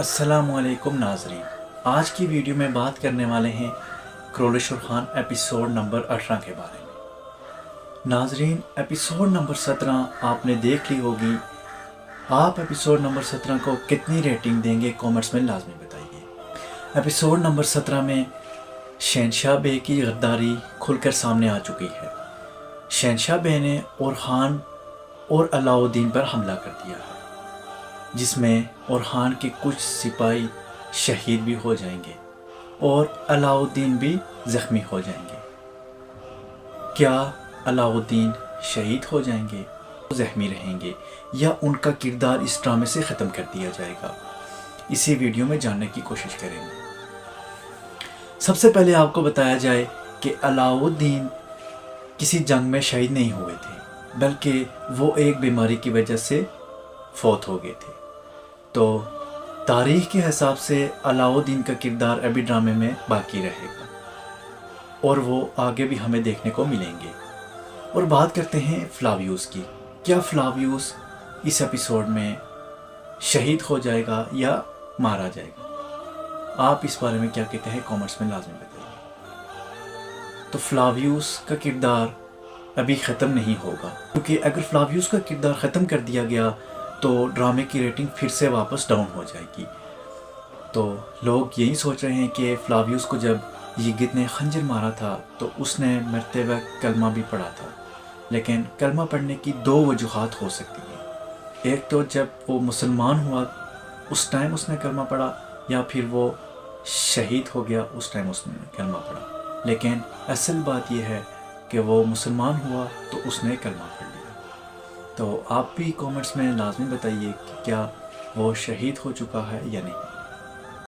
अस्सलाम वालेकुम नाजरीन। आज की वीडियो में बात करने वाले हैं क्रोलेश्वर खान एपिसोड नंबर 18 के बारे में। नाजरीन, एपिसोड नंबर 17 आपने देख ली होगी। आप एपिसोड नंबर 17 को कितनी रेटिंग देंगे कमेंट्स में लाजमी बताइए। एपिसोड नंबर 17 में शहनशाह बे की गद्दारी खुलकर सामने आ चुकी है। शहनशाह बे ने ओरहान और अलाउद्दीन पर हमला कर दिया है, जिसमें ओरहान के कुछ सिपाही शहीद भी हो जाएंगे और अलाउद्दीन भी ज़ख्मी हो जाएंगे। क्या अलाउद्दीन शहीद हो जाएंगे, ज़ख्मी रहेंगे, या उनका किरदार इस ड्रामे से ख़त्म कर दिया जाएगा? इसी वीडियो में जानने की कोशिश करेंगे। सबसे पहले आपको बताया जाए कि अलाउद्दीन किसी जंग में शहीद नहीं हुए थे, बल्कि वो एक बीमारी की वजह से फौत हो गए थे। तो तारीख़ के हिसाब से अलाउद्दीन का किरदार अभी ड्रामे में बाकी रहेगा और वो आगे भी हमें देखने को मिलेंगे। और बात करते हैं फ्लावियस की। क्या फ्लावियस इस एपिसोड में शहीद हो जाएगा या मारा जाएगा? आप इस बारे में क्या कहते हैं कमेंट्स में लाजमी बताइए। तो फ्लावियस का किरदार अभी ख़त्म नहीं होगा, क्योंकि अगर फ्लावियस का किरदार ख़त्म कर दिया गया तो ड्रामे की रेटिंग फिर से वापस डाउन हो जाएगी। तो लोग यही सोच रहे हैं कि फ्लावियस को जब यिगित ने खंजर मारा था तो उसने मरते वक्त कलमा भी पढ़ा था, लेकिन कलमा पढ़ने की दो वजूहात हो सकती हैं। एक तो जब वो मुसलमान हुआ उस टाइम उसने कलमा पढ़ा, या फिर वो शहीद हो गया उस टाइम उसने कलमा पढ़ा। लेकिन असल बात यह है कि वो मुसलमान हुआ तो उसने कलमा पढ़ लिया। तो आप भी कमेंट्स में लाजमी बताइए कि क्या वो शहीद हो चुका है या नहीं।